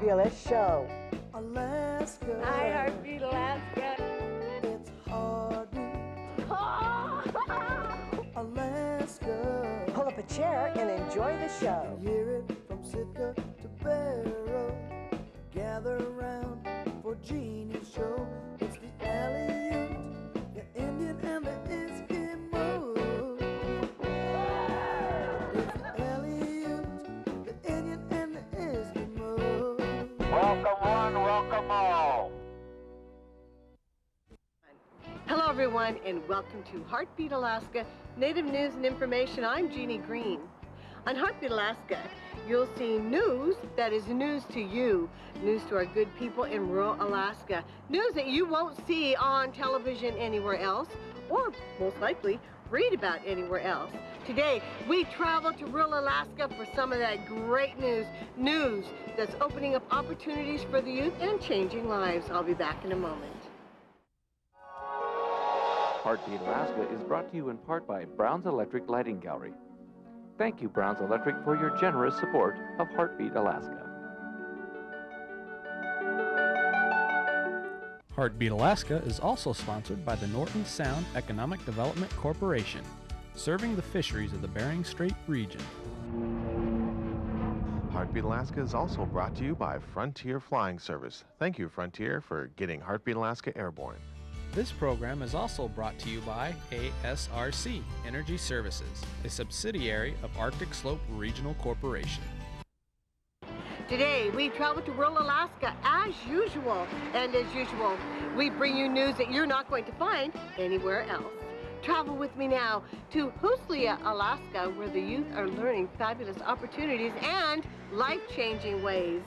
fabulous show. Alaska. Hi, Heartbeat Alaska. It's Heartbeat. Alaska. Pull up a chair and enjoy the show. Hear it from Sitka to Barrow. Gather around for Jeannie's show. It's the Aleut, the Indian, and the Eskimo. It's the Aleut, the Indian, and the Eskimo. Welcome one, welcome all. Hello everyone and welcome to Heartbeat Alaska, Native News and Information. I'm Jeannie Green. On Heartbeat Alaska, you'll see news that is news to you, news to our good people in rural Alaska, news that you won't see on television anywhere else, or most likely read about anywhere else. Today, we travel to rural Alaska for some of that great news that's opening up opportunities for the youth and changing lives. I'll be back in a moment. Heartbeat Alaska is brought to you in part by Brown's Electric Lighting Gallery. Thank you, Brown's Electric, for your generous support of Heartbeat Alaska. Heartbeat Alaska is also sponsored by the Norton Sound Economic Development Corporation, serving the fisheries of the Bering Strait region. Heartbeat Alaska is also brought to you by Frontier Flying Service. Thank you, Frontier, for getting Heartbeat Alaska airborne. This program is also brought to you by ASRC Energy Services, a subsidiary of Arctic Slope Regional Corporation. Today, we travel to rural Alaska as usual. And as usual, we bring you news that you're not going to find anywhere else. Travel with me now to Huslia, Alaska, where the youth are learning fabulous opportunities and life-changing ways.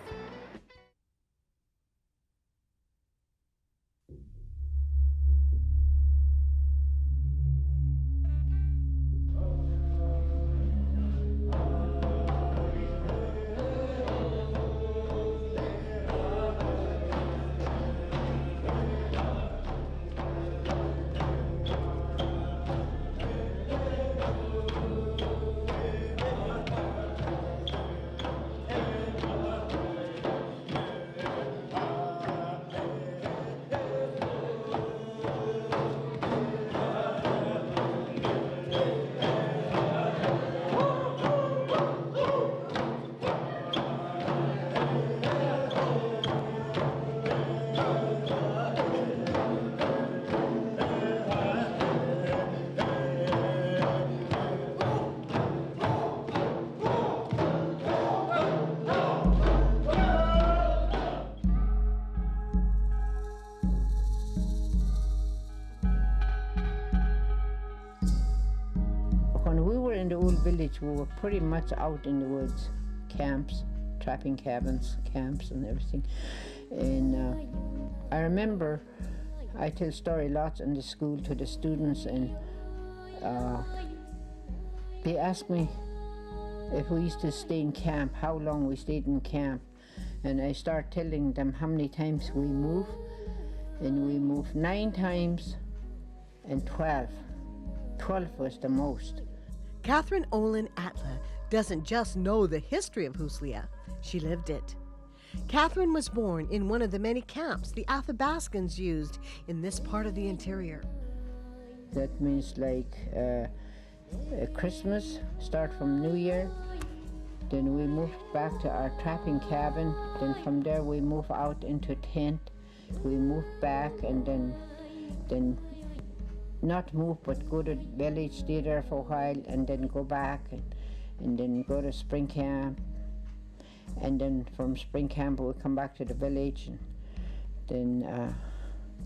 When we were in the old village, we were pretty much out in the woods, camps, trapping cabins, camps and everything. And I remember I tell story lots in the school to the students, and they asked me if we used to stay in camp, how long we stayed in camp. And I start telling them how many times we moved, and we moved 9 times and 12. 12 was the most. Catherine Olin Atla doesn't just know the history of Huslia, she lived it. Catherine was born in one of the many camps the Athabascans used in this part of the interior. That means like Christmas, start from New Year, then we moved back to our trapping cabin, then from there we move out into tent, we move back and then not move but go to village, stay there for a while and then go back and then go to spring camp, and then from spring camp we come back to the village, and then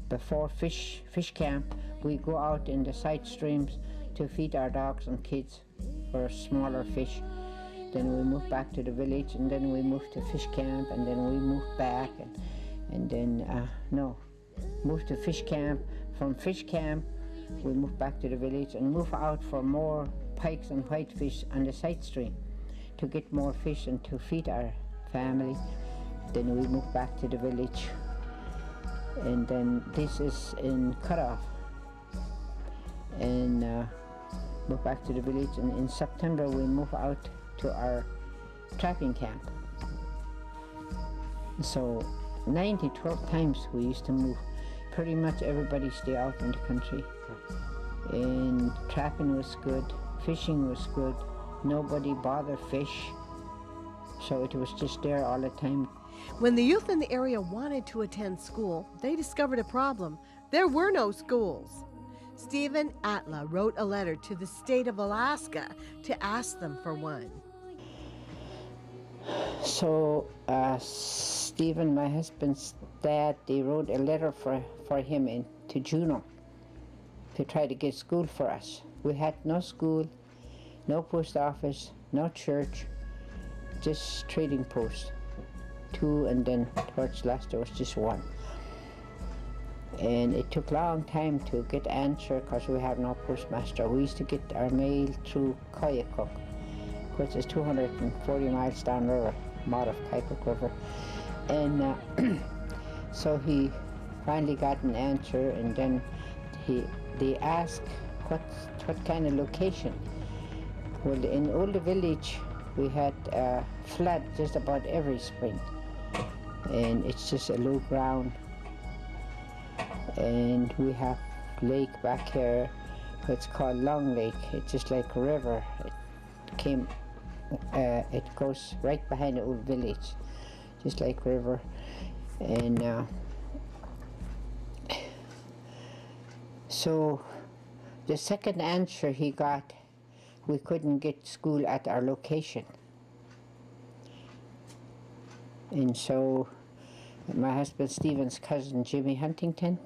before fish camp we go out in the side streams to feed our dogs and kids for smaller fish. Then we move back to the village, and then we move to fish camp, and then we move back and then move to fish camp. From fish camp we move back to the village and move out for more pikes and whitefish on the side stream to get more fish and to feed our family. Then we move back to the village, and then this is in cutoff, and move back to the village, and in September we move out to our trapping camp. So 9 to 12 times we used to move. Pretty much everybody stay out in the country. And trapping was good, fishing was good. Nobody bothered fish. So it was just there all the time. When the youth in the area wanted to attend school, they discovered a problem. There were no schools. Stephen Atla wrote a letter to the state of Alaska to ask them for one. So Stephen, my husband's dad, they wrote a letter for him to Juneau to try to get school for us. We had no school, no post office, no church, just trading posts. 2, and then towards last there was just 1. And it took a long time to get answer because we have no postmaster. We used to get our mail through Koyukuk, which is 240 miles downriver, mouth of Koyukuk River. And so he finally got an answer, and then they asked what kind of location. Well, in Older Village, we had flood just about every spring. And it's just a low ground. And we have lake back here, it's called Long Lake. It's just like a river. It goes right behind the old village, just like river. And so the second answer he got, we couldn't get school at our location. And so my husband Stephen's cousin Jimmy Huntington,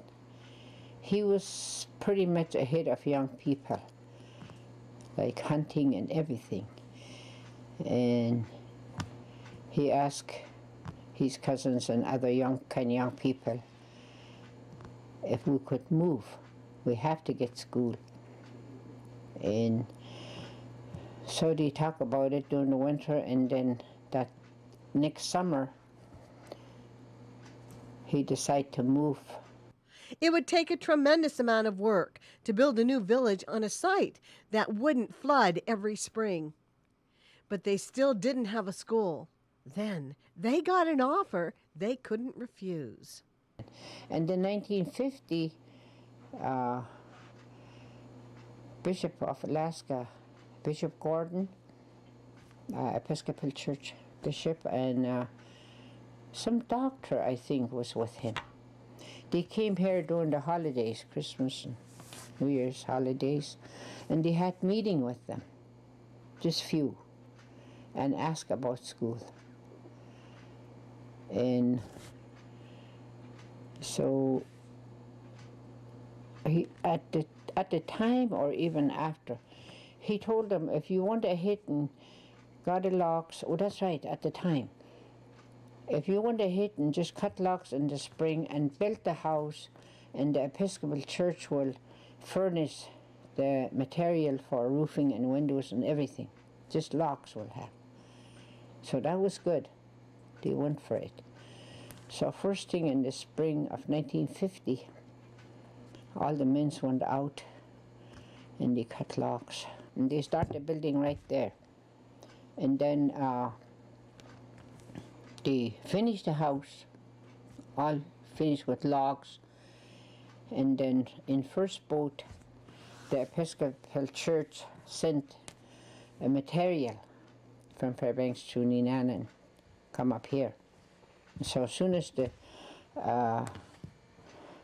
he was pretty much ahead of young people, like hunting and everything. And he asked his cousins and other young people if we could move. We have to get school. And so they talk about it during the winter, and then that next summer he decided to move. It would take a tremendous amount of work to build a new village on a site that wouldn't flood every spring. But they still didn't have a school. Then they got an offer they couldn't refuse. And in 1950, Bishop of Alaska, Bishop Gordon, Episcopal Church bishop, and some doctor, I think, was with him. They came here during the holidays, Christmas and New Year's holidays, and they had meeting with them, just few, and asked about school. And so he, at the time or even after, he told them, if you want to hit and got the logs, oh that's right, at the time, if you want to hit and just cut logs in the spring and build the house, and the Episcopal Church will furnish the material for roofing and windows and everything, just logs will have. So that was good. They went for it. So first thing in the spring of 1950, all the men went out and they cut logs. And they started building right there. And then they finished the house, all finished with logs. And then in first boat, the Episcopal Church sent a material from Fairbanks to Neenanen, come up here. So as soon as the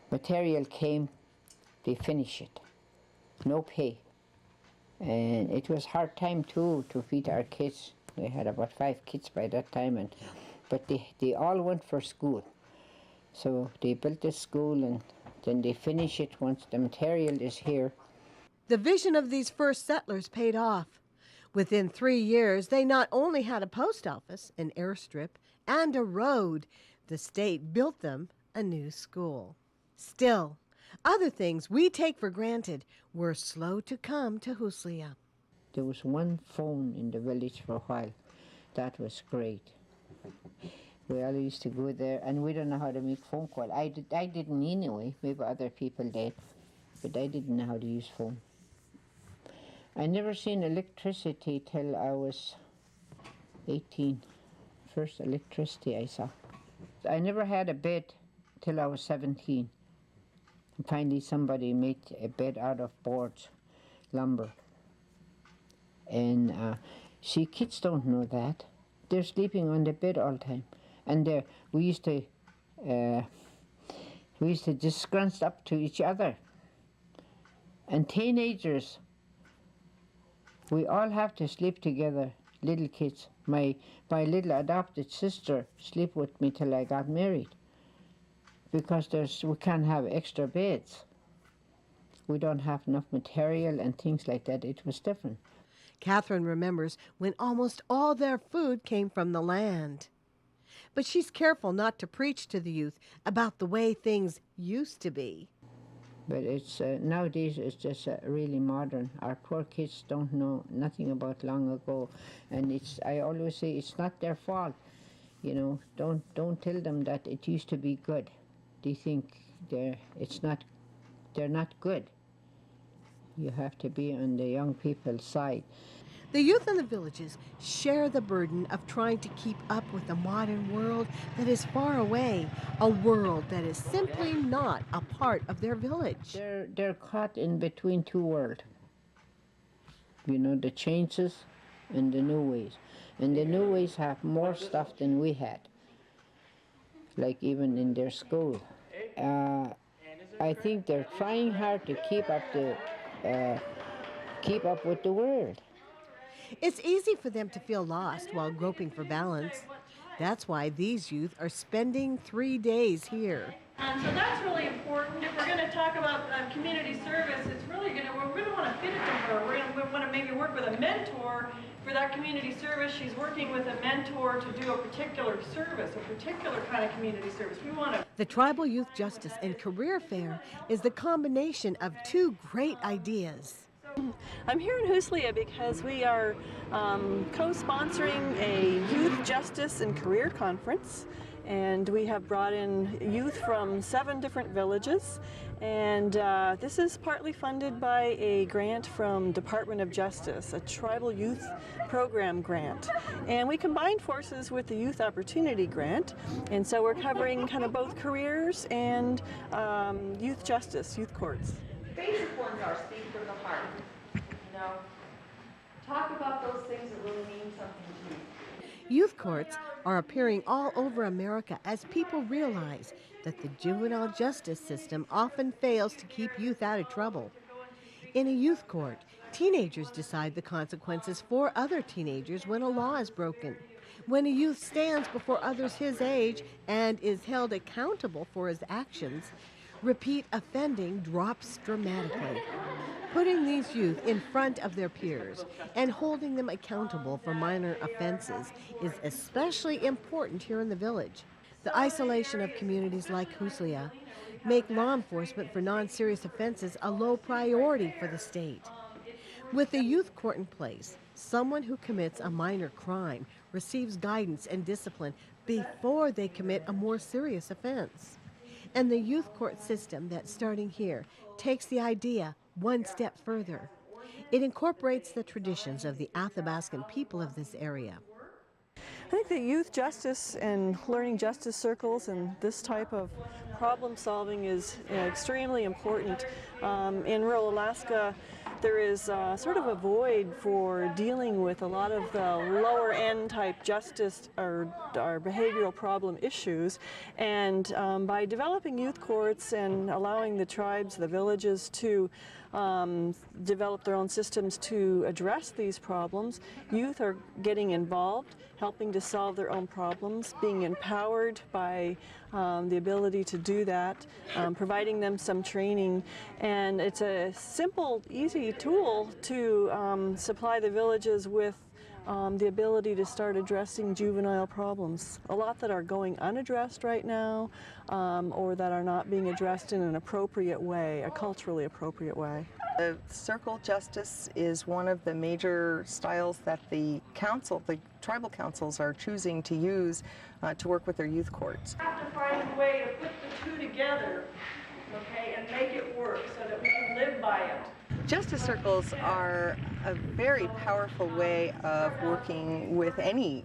material came, they finished it. No pay. And it was hard time too to feed our kids. We had about 5 kids by that time, but they all went for school. So they built the school and then they finish it once the material is here. The vision of these first settlers paid off. Within 3 years, they not only had a post office, an airstrip, and a road. The state built them a new school. Still, other things we take for granted were slow to come to Huslia. There was one phone in the village for a while. That was great. We all used to go there, and we don't know how to make phone call. I didn't anyway. Maybe other people did, but I didn't know how to use phone. I never seen electricity till I was 18. First electricity I saw. I never had a bed till I was 17. And finally, somebody made a bed out of boards, lumber. And see, kids don't know that. They're sleeping on the bed all the time. And we used to just scrunch up to each other. And teenagers, we all have to sleep together, little kids. My little adopted sister slept with me till I got married, because we can't have extra beds. We don't have enough material and things like that. It was different. Catherine remembers when almost all their food came from the land. But she's careful not to preach to the youth about the way things used to be. But it's nowadays it's just really modern. Our poor kids don't know nothing about long ago, and I always say it's not their fault. You know, don't tell them that it used to be good. They think they're not good. You have to be on the young people's side. The youth in the villages share the burden of trying to keep up with a modern world that is far away, a world that is simply not a part of their village. They're caught in between two worlds. You know, the changes and the new ways. And the new ways have more stuff than we had, like even in their school. I think they're trying hard to keep up with the world. It's easy for them to feel lost while groping for balance. That's why these youth are spending 3 days here. And so that's really important. If we're going to talk about community service, it's really we're going to want to fit it to her. We're going to want to maybe work with a mentor for that community service. She's working with a mentor to do a particular service, a particular kind of community service. We want to. The Tribal Youth Justice and Career Fair is the combination of two great ideas. I'm here in Huslia because we are co-sponsoring a Youth Justice and Career Conference, and we have brought in youth from 7 different villages, and this is partly funded by a grant from Department of Justice, a Tribal Youth Program grant, and we combined forces with the Youth Opportunity Grant, and so we're covering kind of both careers and youth justice, youth courts. Basic ones are speak from the heart. You know, talk about those things that really mean something to you. Youth courts are appearing all over America as people realize that the juvenile justice system often fails to keep youth out of trouble. In a youth court, teenagers decide the consequences for other teenagers when a law is broken. When a youth stands before others his age and is held accountable for his actions, repeat offending drops dramatically. Putting these youth in front of their peers and holding them accountable for minor offenses is especially important here in the village. The isolation of communities like Huslia make law enforcement for non-serious offenses a low priority for the state. With a youth court in place, someone who commits a minor crime receives guidance and discipline before they commit a more serious offense. And the youth court system that's starting here takes the idea one step further. It incorporates the traditions of the Athabascan people of this area. I think that youth justice and learning justice circles and this type of problem solving is extremely important. In rural Alaska, there is sort of a void for dealing with a lot of the lower end type justice or behavioral problem issues, and by developing youth courts and allowing the tribes, the villages to develop their own systems to address these problems, youth are getting involved, helping to solve their own problems, being empowered by the ability to do that, providing them some training, and it's a simple, easy tool to supply the villages with the ability to start addressing juvenile problems. A lot that are going unaddressed right now, or that are not being addressed in an appropriate way, a culturally appropriate way. The circle justice is one of the major styles that the tribal councils are choosing to use to work with their youth courts. We have to find a way to put the two together, okay, and make it work so that we can live by it. Justice circles are a very powerful way of working with any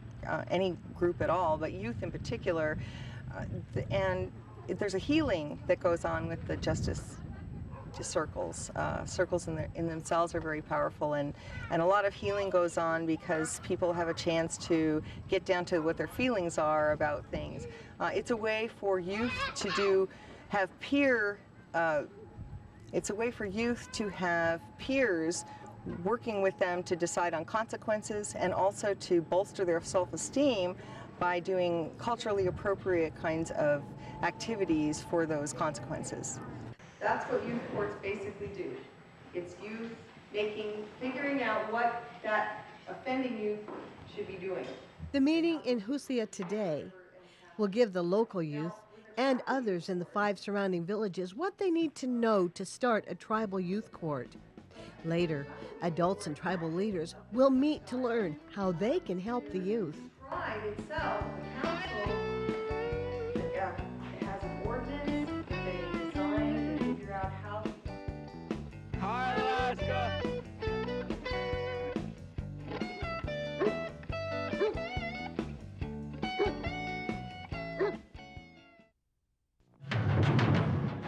group at all, but youth in particular. and there's a healing that goes on with the justice circles. Circles in themselves are very powerful, and a lot of healing goes on because people have a chance to get down to what their feelings are about things. It's a way for youth to have peer. It's a way for youth to have peers working with them to decide on consequences, and also to bolster their self-esteem by doing culturally appropriate kinds of activities for those consequences. That's what youth courts basically do. It's youth figuring out what that offending youth should be doing. The meeting in Huslia today will give the local youth and others in the 5 surrounding villages what they need to know to start a tribal youth court. Later, adults and tribal leaders will meet to learn how they can help the youth. Pride itself, the council, has an ordinance that they design and figure out how. Hi, Alaska!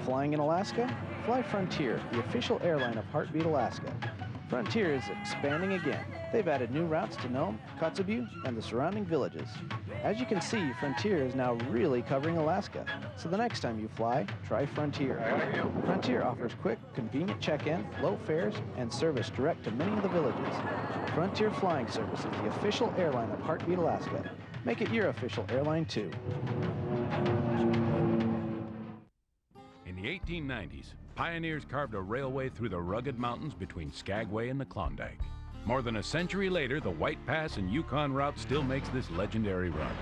Flying in Alaska? Fly Frontier, the official airline of Heartbeat Alaska. Frontier is expanding again. They've added new routes to Nome, Kotzebue, and the surrounding villages. As you can see, Frontier is now really covering Alaska. So the next time you fly, try Frontier. Frontier offers quick, convenient check-in, low fares, and service direct to many of the villages. Frontier Flying Service is the official airline of Heartbeat Alaska. Make it your official airline too. In the 1890s, pioneers carved a railway through the rugged mountains between Skagway and the Klondike. More than a century later, the White Pass and Yukon route still makes this legendary run.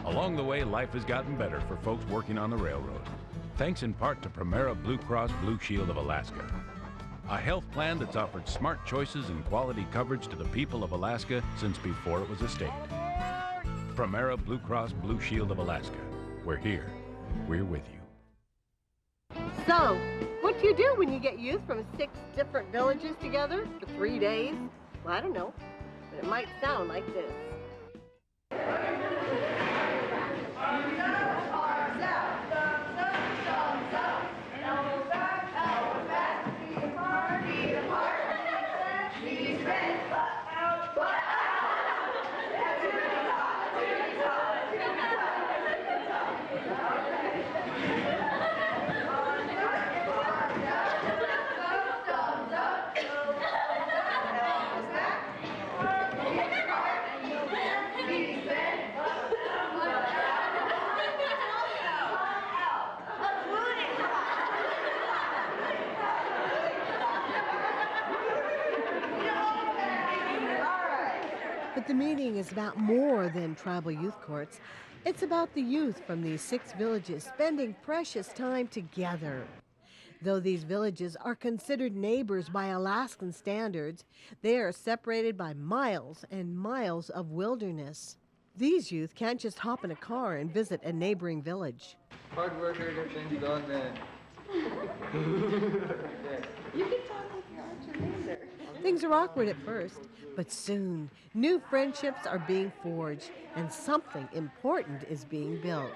Along the way, life has gotten better for folks working on the railroad, thanks in part to Primera Blue Cross Blue Shield of Alaska, a health plan that's offered smart choices and quality coverage to the people of Alaska since before it was a state. Primera Blue Cross Blue Shield of Alaska. We're here. We're with you. So, what do you do when you get youth from 6 different villages together for 3 days? Well, I don't know, but it might sound like this. But the meeting is about more than tribal youth courts. It's about the youth from these 6 villages spending precious time together. Though these villages are considered neighbors by Alaskan standards, they are separated by miles and miles of wilderness. These youth can't just hop in a car and visit a neighboring village. Hard worker gets things done, man. You can talk with your archer later. Things are awkward at first, but soon new friendships are being forged and something important is being built.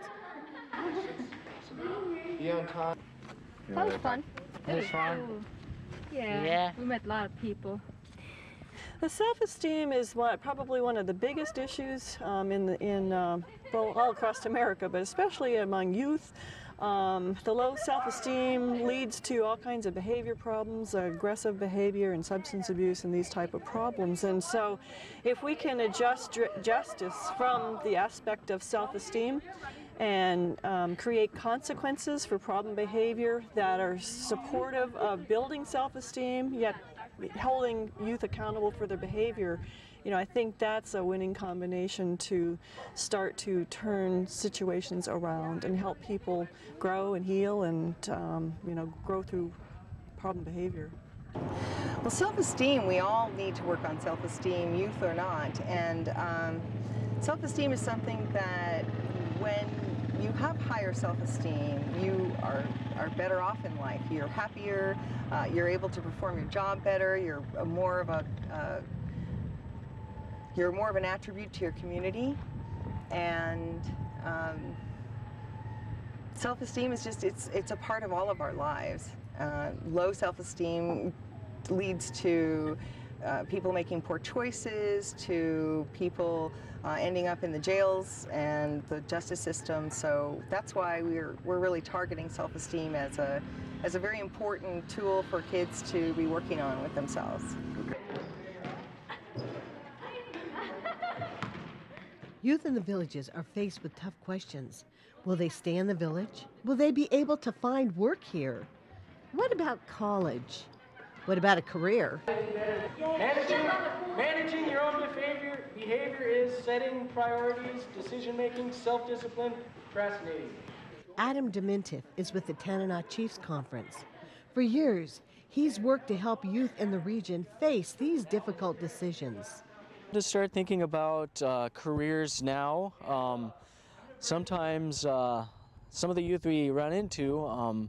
Be on time. That was fun. It was fun. Yeah, we met a lot of people. The self-esteem is probably one of the biggest issues well, all across America, but especially among youth. The low self-esteem leads to all kinds of behavior problems, aggressive behavior and substance abuse and these type of problems. And so if we can adjust justice from the aspect of self-esteem and create consequences for problem behavior that are supportive of building self-esteem, yet holding youth accountable for their behavior, I think that's a winning combination to start to turn situations around and help people grow and heal and, grow through problem behavior. Well, self-esteem, we all need to work on self-esteem, youth or not. And self-esteem is something that when you have higher self-esteem, you are better off in life. You're happier, you're able to perform your job better, you're more of an attribute to your community, and self-esteem is just, it's a part of all of our lives. Low self-esteem leads to people making poor choices, to people ending up in the jails and the justice system. So that's why we're really targeting self-esteem as a very important tool for kids to be working on with themselves. Youth in the villages are faced with tough questions. Will they stay in the village? Will they be able to find work here? What about college? What about a career? Managing your own behavior is setting priorities, decision-making, self-discipline, procrastinating. Adam Damenta is with the Tanana Chiefs Conference. For years, he's worked to help youth in the region face these difficult decisions. To start thinking about careers now, sometimes some of the youth we run into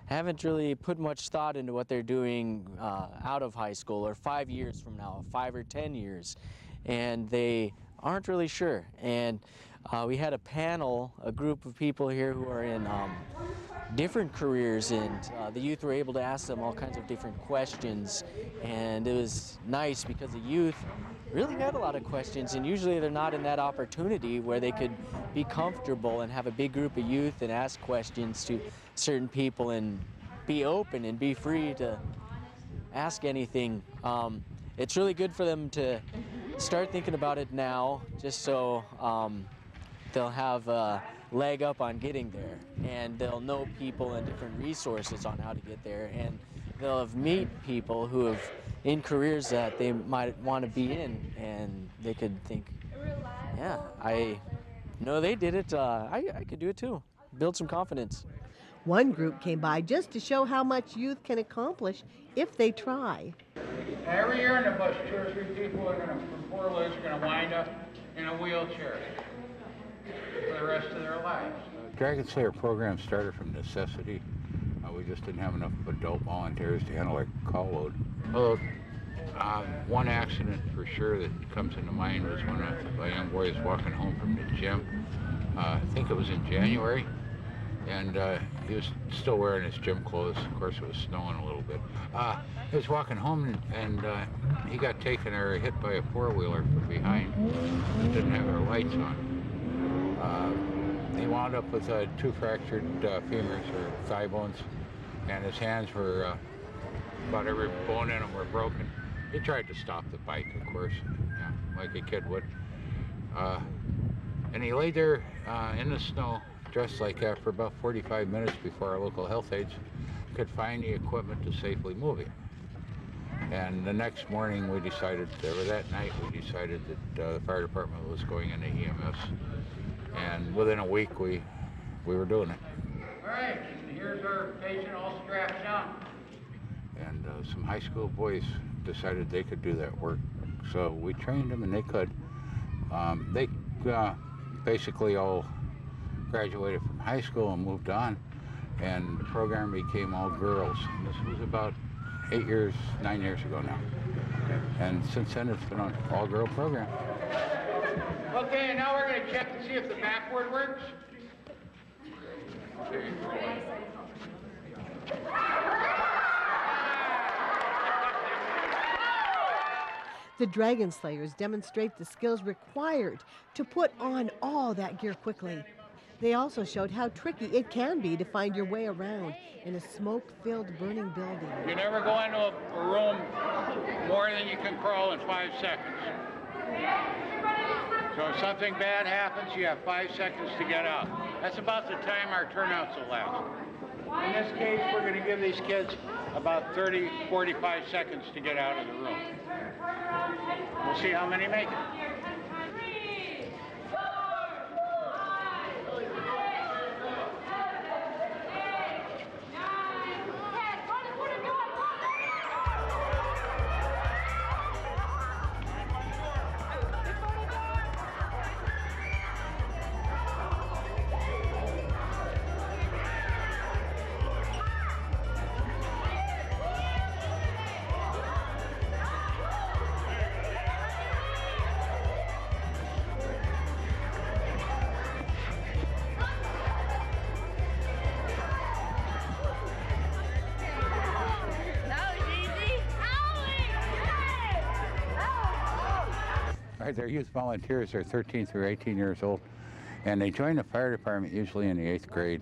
haven't really put much thought into what they're doing out of high school or 5 years from now, 5 or 10 years, and they aren't really sure. And we had a panel, a group of people here who are in different careers, and the youth were able to ask them all kinds of different questions, and it was nice because the youth really had a lot of questions, and usually they're not in that opportunity where they could be comfortable and have a big group of youth and ask questions to certain people and be open and be free to ask anything. It's really good for them to start thinking about it now, just so they'll have a leg up on getting there, and they'll know people and different resources on how to get there, and they'll have meet people who have in careers that they might want to be in, and they could think, yeah, I know they did it, I could do it too. Build some confidence. One group came by just to show how much youth can accomplish if they try. Every year in the bus, 2 or 3 people from poor lives are going to wind up in a wheelchair for the rest of their lives. Dragon Slayer program started from necessity. We just didn't have enough adult volunteers to handle our call load. Although one accident for sure that comes into mind was when a young boy was walking home from the gym. I think it was in January, and he was still wearing his gym clothes. Of course, it was snowing a little bit. He was walking home, and he got taken or hit by a four-wheeler from behind. Didn't have our lights on. He wound up with 2 fractured femurs or thigh bones, and his hands were, about every bone in them were broken. He tried to stop the bike, of course, yeah, like a kid would. And he lay there in the snow, dressed like that, for about 45 minutes before our local health aides could find the equipment to safely move him. And the next morning we decided, or that night we decided that the fire department was going into EMS. And within a week we were doing it. All right, here's our patient all strapped down. And some high school boys decided they could do that work. So we trained them, and they could. They basically all graduated from high school and moved on, and the program became all girls. And this was about 9 years ago now. And since then it's been an all-girl program. Okay, now we're going to check to see if the backboard works. The Dragon Slayers demonstrate the skills required to put on all that gear quickly. They also showed how tricky it can be to find your way around in a smoke-filled burning building. You never go into a room more than you can crawl in 5 seconds. So if something bad happens, you have 5 seconds to get out. That's about the time our turnouts will last. In this case, we're going to give these kids about 30, 45 seconds to get out of the room. We'll see how many make it. They're youth volunteers. They're 13 through 18 years old, and they join the fire department usually in the 8th grade.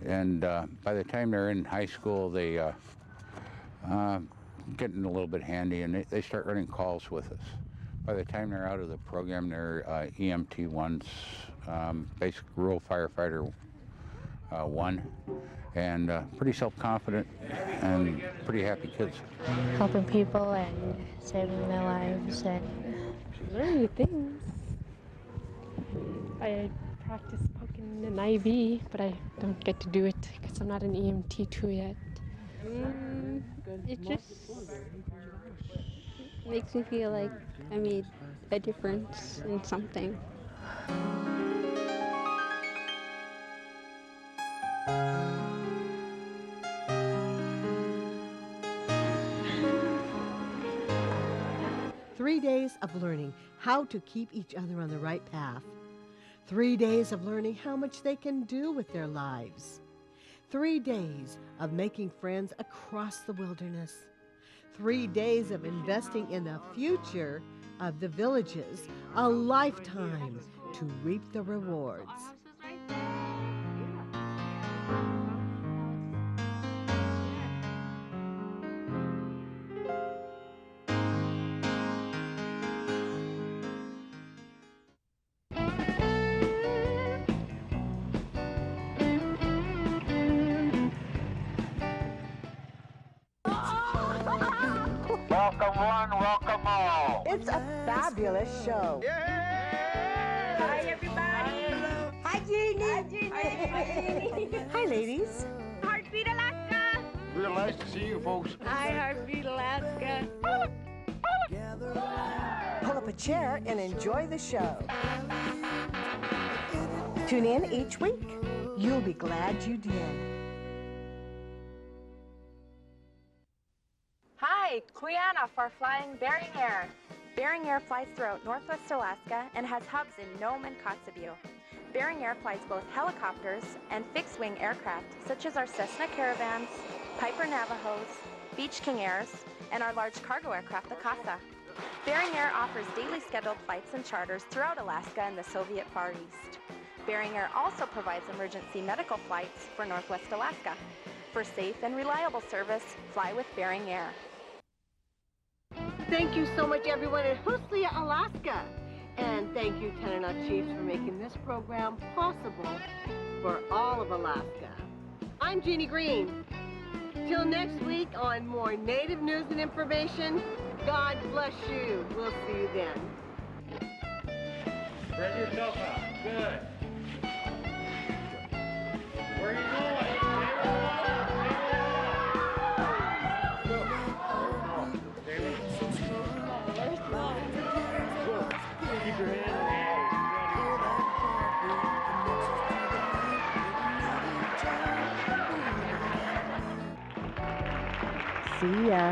And by the time they're in high school, they getting a little bit handy, and they start running calls with us. By the time they're out of the program, they're EMT 1s, basic rural firefighter 1, and pretty self-confident and pretty happy kids. Helping people and saving their lives and learning new things. I practice poking an IV, but I don't get to do it because I'm not an EMT 2 yet. It just makes me feel like I made a difference in something. Three days of learning how to keep each other on the right path. 3 days of learning how much they can do with their lives. 3 days of making friends across the wilderness. 3 days of investing in the future of the villages. A lifetime to reap the rewards. Welcome one, welcome all. It's a fabulous show. Hi, everybody. Hi, Jeannie. Hi, Jeannie. Hi, ladies. Heartbeat Alaska. Real nice to see you folks. Hi, Heartbeat Alaska. Pull up a chair and enjoy the show. Tune in each week. You'll be glad you did. Hi, Quiana for flying Bering Air. Bering Air flies throughout Northwest Alaska and has hubs in Nome and Kotzebue. Bering Air flies both helicopters and fixed-wing aircraft, such as our Cessna Caravans, Piper Navajos, Beach King Airs, and our large cargo aircraft, the Casa. Bering Air offers daily scheduled flights and charters throughout Alaska and the Soviet Far East. Bering Air also provides emergency medical flights for Northwest Alaska. For safe and reliable service, fly with Bering Air. Thank you so much, everyone in Huslia, Alaska. And thank you, Tenor Chiefs, for making this program possible for all of Alaska. I'm Jeannie Green. Till next week on more Native news and information, God bless you. We'll see you then. Spread yourself out. Good. Where are you going? Keep your hand See ya.